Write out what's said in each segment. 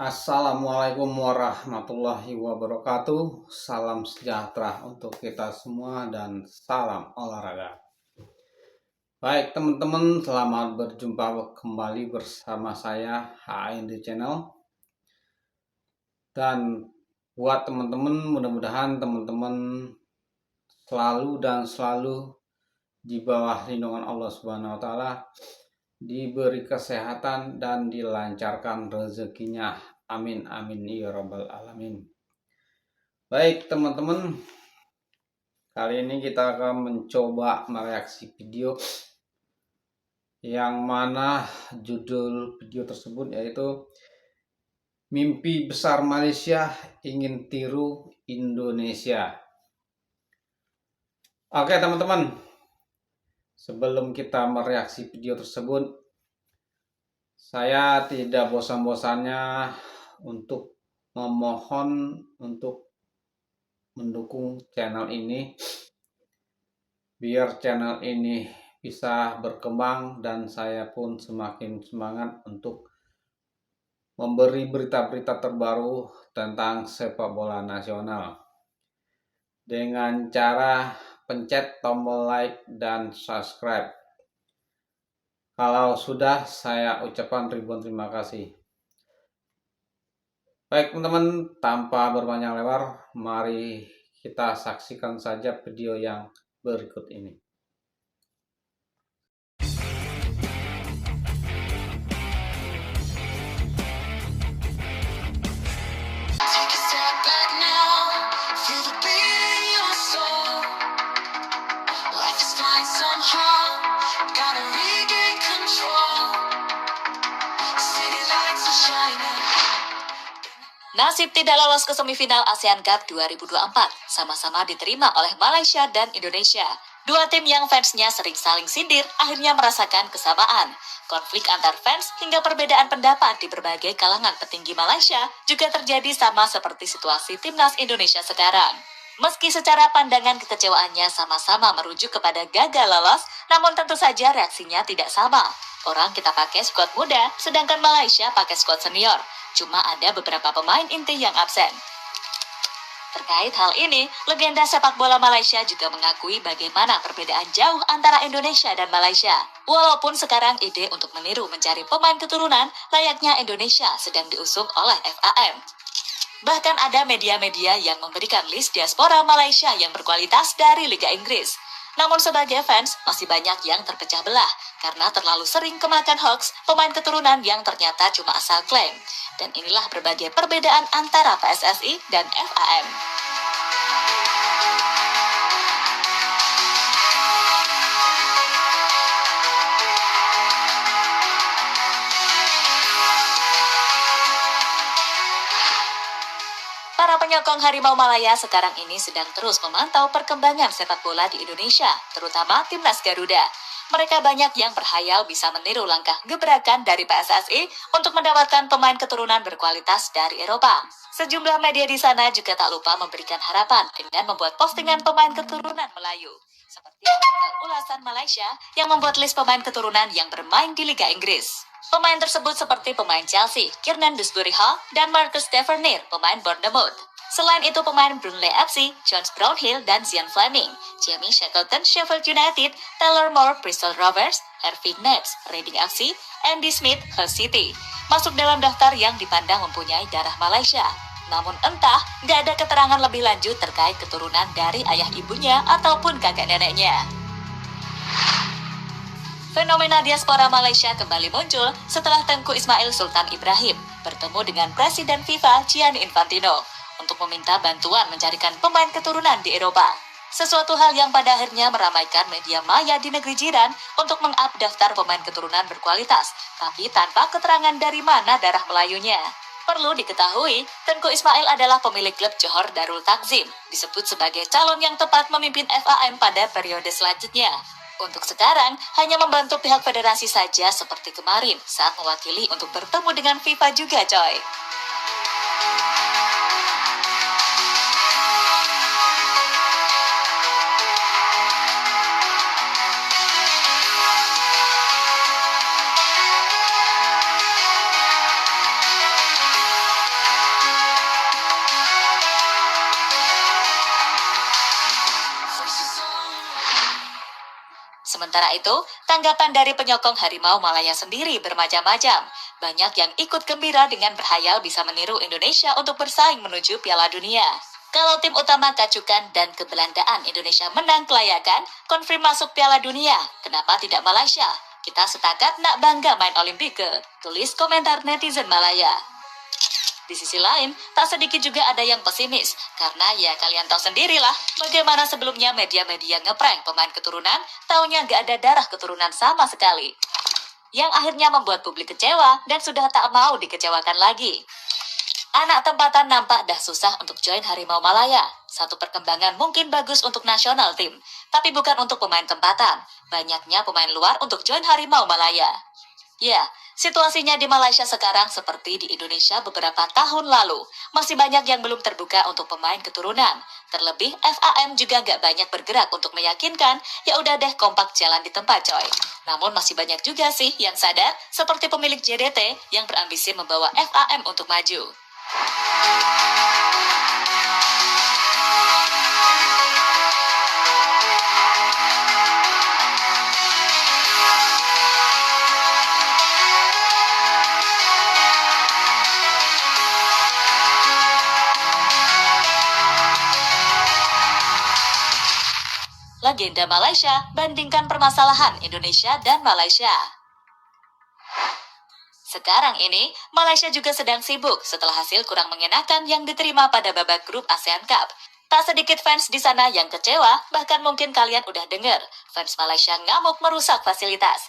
Assalamualaikum warahmatullahi wabarakatuh. Salam sejahtera untuk kita semua dan salam olahraga. Baik teman-teman, selamat berjumpa kembali bersama saya HAND Channel. Dan buat teman-teman, mudah-mudahan teman-teman selalu di bawah lindungan Allah Subhanahu wa taala, diberi kesehatan dan dilancarkan rezekinya. Amin amin ya rabbal alamin. Baik teman-teman, kali ini kita akan mencoba mereaksi video yang mana judul video tersebut yaitu Mimpi Besar Malaysia Ingin Tiru Indonesia. Oke teman-teman, sebelum kita mereaksi video tersebut, saya tidak bosan-bosannya untuk memohon untuk mendukung channel ini, biar channel ini bisa berkembang dan saya pun semakin semangat untuk memberi berita-berita terbaru tentang sepak bola nasional dengan cara pencet tombol like dan subscribe. Kalau sudah, saya ucapkan ribuan terima kasih. Baik teman-teman, tanpa berpanjang lebar, mari kita saksikan saja video yang berikut ini. Nasib tidak lolos ke semifinal ASEAN Cup 2024 sama-sama diterima oleh Malaysia dan Indonesia. Dua tim yang fansnya sering saling sindir akhirnya merasakan kesamaan. Konflik antar fans hingga perbedaan pendapat di berbagai kalangan petinggi Malaysia juga terjadi sama seperti situasi timnas Indonesia sekarang. Meski secara pandangan kekecewaannya sama-sama merujuk kepada gagal lolos, namun tentu saja reaksinya tidak sama. Orang kita pakai skuad muda, sedangkan Malaysia pakai skuad senior. Cuma ada beberapa pemain inti yang absen. Terkait hal ini, legenda sepak bola Malaysia juga mengakui bagaimana perbedaan jauh antara Indonesia dan Malaysia. Walaupun sekarang ide untuk meniru mencari pemain keturunan layaknya Indonesia sedang diusung oleh FAM. Bahkan ada media-media yang memberikan list diaspora Malaysia yang berkualitas dari Liga Inggris. Namun sebagai fans, masih banyak yang terpecah belah karena terlalu sering kemakan hoax pemain keturunan yang ternyata cuma asal klaim. Dan inilah berbagai perbedaan antara PSSI dan FAM. Para penyokong Harimau Malaya sekarang ini sedang terus memantau perkembangan sepak bola di Indonesia, terutama timnas Garuda. Mereka banyak yang berhayal bisa meniru langkah gebrakan dari PSSI untuk mendapatkan pemain keturunan berkualitas dari Eropa. Sejumlah media di sana juga tak lupa memberikan harapan dengan membuat postingan pemain keturunan Melayu. Seperti artikel Ulasan Malaysia yang membuat list pemain keturunan yang bermain di Liga Inggris. Pemain tersebut seperti pemain Chelsea, Kiernan Dewsbury Hall, dan Marcus Tavernier, pemain Bournemouth. Selain itu pemain Burnley FC, Jones Brownhill, dan Zian Fleming, Jamie Shackleton, Sheffield United, Taylor Moore, Bristol Rovers, Irving Nets, Reading FC, Andy Smith, Hull City, masuk dalam daftar yang dipandang mempunyai darah Malaysia. Namun entah, nggak ada keterangan lebih lanjut terkait keturunan dari ayah ibunya ataupun kakek neneknya. Fenomena diaspora Malaysia kembali muncul setelah Tengku Ismail Sultan Ibrahim bertemu dengan Presiden FIFA Gianni Infantino untuk meminta bantuan mencarikan pemain keturunan di Eropa. Sesuatu hal yang pada akhirnya meramaikan media maya di negeri jiran untuk meng-up daftar pemain keturunan berkualitas, tapi tanpa keterangan dari mana darah Melayunya. Perlu diketahui, Tengku Ismail adalah pemilik klub Johor Darul Takzim, disebut sebagai calon yang tepat memimpin FAM pada periode selanjutnya. Untuk sekarang, hanya membantu pihak federasi saja seperti kemarin saat mewakili untuk bertemu dengan FIFA juga, coy. Sementara itu, tanggapan dari penyokong Harimau Malaya sendiri bermacam-macam. Banyak yang ikut gembira dengan berhayal bisa meniru Indonesia untuk bersaing menuju Piala Dunia. Kalau tim utama Kacukan dan Kebelandaan Indonesia menang kelayakan, konfirm masuk Piala Dunia. Kenapa tidak Malaysia? Kita sepakat nak bangga main Olimpike, tulis komentar netizen Malaya. Di sisi lain, tak sedikit juga ada yang pesimis, karena ya kalian tahu sendirilah bagaimana sebelumnya media-media ngeprank pemain keturunan, taunya gak ada darah keturunan sama sekali. Yang akhirnya membuat publik kecewa dan sudah tak mau dikecewakan lagi. Anak tempatan nampak dah susah untuk join Harimau Malaya. Satu perkembangan mungkin bagus untuk nasional tim, tapi bukan untuk pemain tempatan. Banyaknya pemain luar untuk join Harimau Malaya. Ya, situasinya di Malaysia sekarang seperti di Indonesia beberapa tahun lalu. Masih banyak yang belum terbuka untuk pemain keturunan. Terlebih, FAM juga nggak banyak bergerak untuk meyakinkan, ya udah deh kompak jalan di tempat coy. Namun masih banyak juga sih yang sadar, seperti pemilik JDT yang berambisi membawa FAM untuk maju. Legenda Malaysia bandingkan permasalahan Indonesia dan Malaysia. Sekarang ini, Malaysia juga sedang sibuk setelah hasil kurang mengenakan yang diterima pada babak grup ASEAN Cup. Tak sedikit fans di sana yang kecewa, bahkan mungkin kalian udah dengar, fans Malaysia ngamuk merusak fasilitas.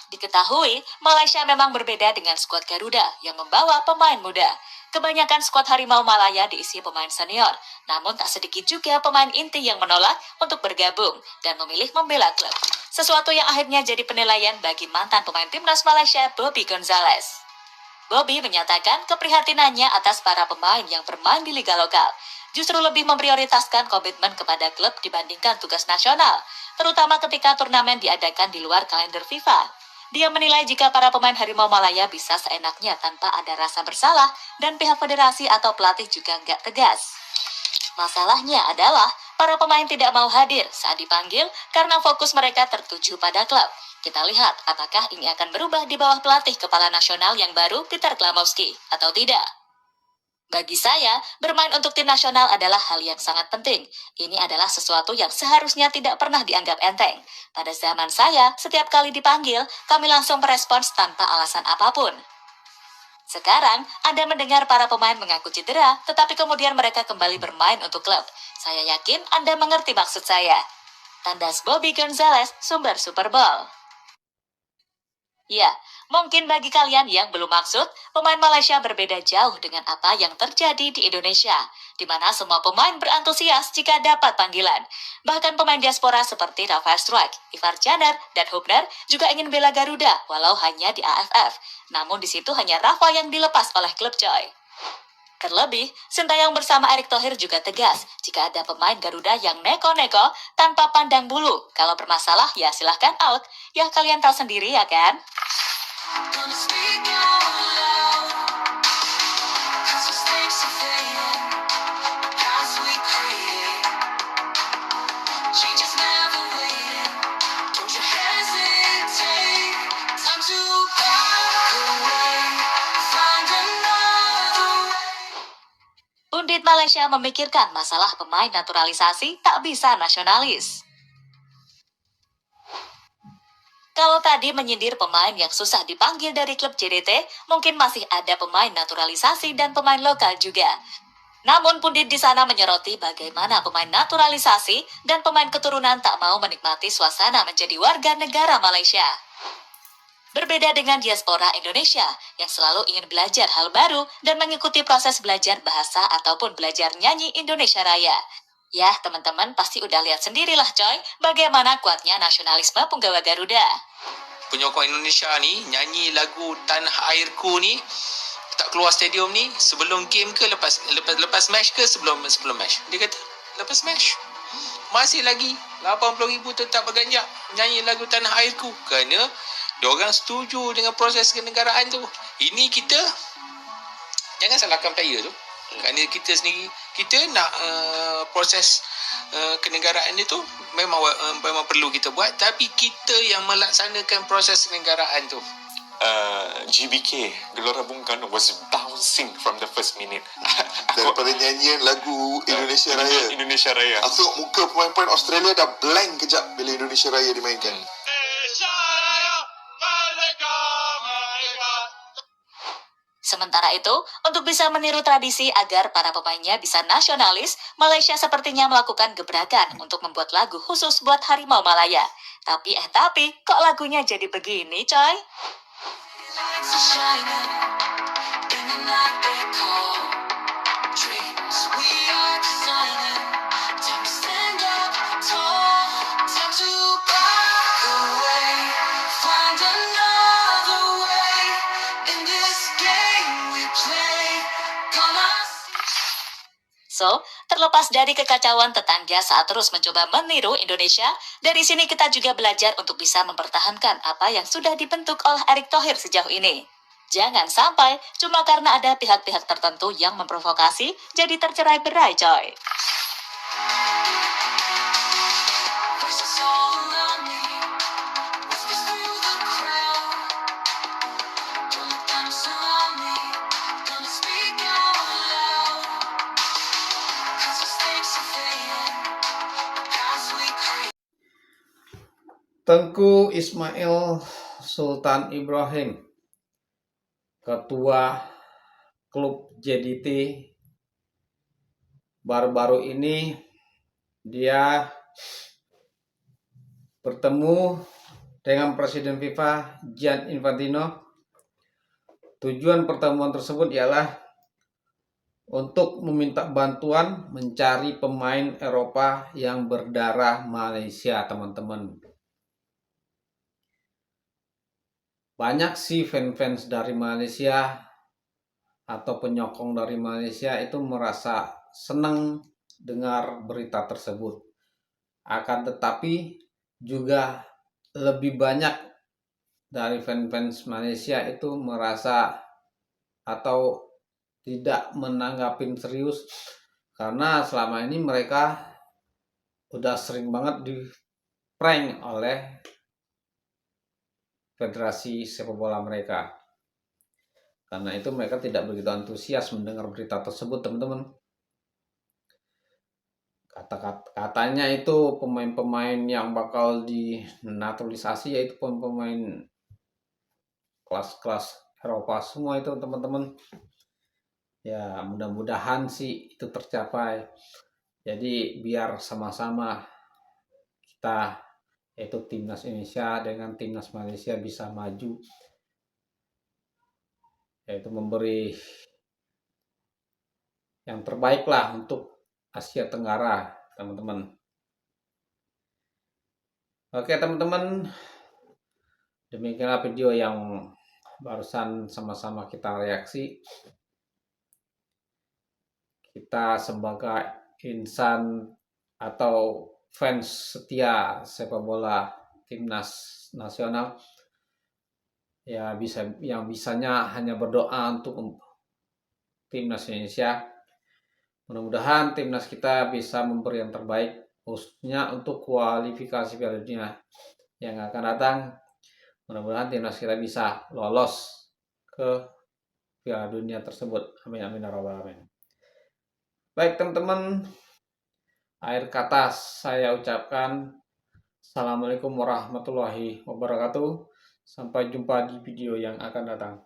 Diketahui, Malaysia memang berbeda dengan skuad Garuda yang membawa pemain muda. Kebanyakan skuad Harimau Malaya diisi pemain senior, namun tak sedikit juga pemain inti yang menolak untuk bergabung dan memilih membela klub. Sesuatu yang akhirnya jadi penilaian bagi mantan pemain timnas Malaysia, Bobby Gonzalez. Bobby menyatakan keprihatinannya atas para pemain yang bermain di liga lokal, justru lebih memprioritaskan komitmen kepada klub dibandingkan tugas nasional, terutama ketika turnamen diadakan di luar kalender FIFA. Dia menilai jika para pemain Harimau Malaya bisa seenaknya tanpa ada rasa bersalah dan pihak federasi atau pelatih juga nggak tegas. Masalahnya adalah para pemain tidak mau hadir saat dipanggil karena fokus mereka tertuju pada klub. Kita lihat apakah ini akan berubah di bawah pelatih kepala nasional yang baru Peter Klamowski atau tidak. Bagi saya, bermain untuk tim nasional adalah hal yang sangat penting. Ini adalah sesuatu yang seharusnya tidak pernah dianggap enteng. Pada zaman saya, setiap kali dipanggil, kami langsung merespons tanpa alasan apapun. Sekarang, Anda mendengar para pemain mengaku cedera, tetapi kemudian mereka kembali bermain untuk klub. Saya yakin Anda mengerti maksud saya. Tandas Bobby Gonzalez, sumber Super Bowl. Ya, mungkin bagi kalian yang belum maksud, pemain Malaysia berbeda jauh dengan apa yang terjadi di Indonesia, di mana semua pemain berantusias jika dapat panggilan. Bahkan pemain diaspora seperti Rafael Struijk, Ivar Janer, dan Hubner juga ingin bela Garuda, walau hanya di AFF. Namun di situ hanya Rafa yang dilepas oleh klub coy. Terlebih, Sintayong bersama Erick Thohir juga tegas jika ada pemain Garuda yang neko-neko tanpa pandang bulu. Kalau bermasalah ya silahkan out. Ya kalian tahu sendiri ya kan? Pundit Malaysia memikirkan masalah pemain naturalisasi tak bisa nasionalis. Kalau tadi menyindir pemain yang susah dipanggil dari klub JDT, mungkin masih ada pemain naturalisasi dan pemain lokal juga. Namun pundit di sana menyoroti bagaimana pemain naturalisasi dan pemain keturunan tak mau menikmati suasana menjadi warga negara Malaysia. Berbeda dengan diaspora Indonesia yang selalu ingin belajar hal baru dan mengikuti proses belajar bahasa ataupun belajar nyanyi Indonesia Raya. Ya, teman-teman pasti udah lihat sendirilah coy, bagaimana kuatnya nasionalisme punggawa Garuda. Penyokong Indonesia ni nyanyi lagu Tanah Airku ni tak keluar stadium ni sebelum game ke lepas match ke sebelum match. Dia kata lepas match. Masih lagi 80,000 tetap berganjak nyanyi lagu Tanah Airku kerana diorang setuju dengan proses kenegaraan tu. Ini kita jangan salahkan player tu. Kerana kita sendiri kita nak proses kenegaraan itu memang perlu kita buat, tapi kita yang melaksanakan proses kenegaraan tu. GBK, Gelora Bung Karno was bouncing from the first minute. Daripada nyanyian lagu Indonesia Raya. Indonesia Raya. Aku tengok muka pemain-pemain Australia dah blank kejap bila Indonesia Raya dimainkan. Sementara itu, untuk bisa meniru tradisi agar para pemainnya bisa nasionalis, Malaysia sepertinya melakukan gebrakan untuk membuat lagu khusus buat Harimau Malaya. Tapi kok lagunya jadi begini, coy? So, terlepas dari kekacauan tetangga saat terus mencoba meniru Indonesia, dari sini kita juga belajar untuk bisa mempertahankan apa yang sudah dibentuk oleh Erick Thohir sejauh ini. Jangan sampai cuma karena ada pihak-pihak tertentu yang memprovokasi, jadi tercerai-berai, coy. Tengku Ismail Sultan Ibrahim, ketua klub JDT, baru-baru ini dia bertemu dengan Presiden FIFA Gianni Infantino. Tujuan pertemuan tersebut ialah untuk meminta bantuan mencari pemain Eropa yang berdarah Malaysia, teman-teman. Banyak sih fans-fans dari Malaysia atau penyokong dari Malaysia itu merasa senang dengar berita tersebut. Akan tetapi juga lebih banyak dari fans-fans Malaysia itu merasa atau tidak menanggapi serius karena selama ini mereka udah sering banget di prank oleh federasi sepak bola mereka. Karena itu mereka tidak begitu antusias mendengar berita tersebut, teman-teman. Katanya itu pemain-pemain yang bakal dinaturalisasi yaitu pemain kelas-kelas Eropa semua itu, teman-teman. Ya, mudah-mudahan sih itu tercapai. Jadi biar sama-sama kita, yaitu timnas Indonesia dengan timnas Malaysia, bisa maju, yaitu memberi yang terbaik lah untuk Asia Tenggara, teman-teman. Oke, teman-teman, demikianlah video yang barusan sama-sama kita reaksi. Kita sebagai insan atau fans setia sepak bola timnas nasional, ya yang bisanya hanya berdoa untuk timnas Indonesia. Mudah-mudahan timnas kita bisa memberi yang terbaik, khususnya untuk kualifikasi Piala Dunia yang akan datang. Mudah-mudahan timnas kita bisa lolos ke Piala Dunia tersebut. Amin amin ya rabbal alamin. Baik, teman-teman, akhir kata saya ucapkan Assalamualaikum warahmatullahi wabarakatuh. Sampai jumpa di video yang akan datang.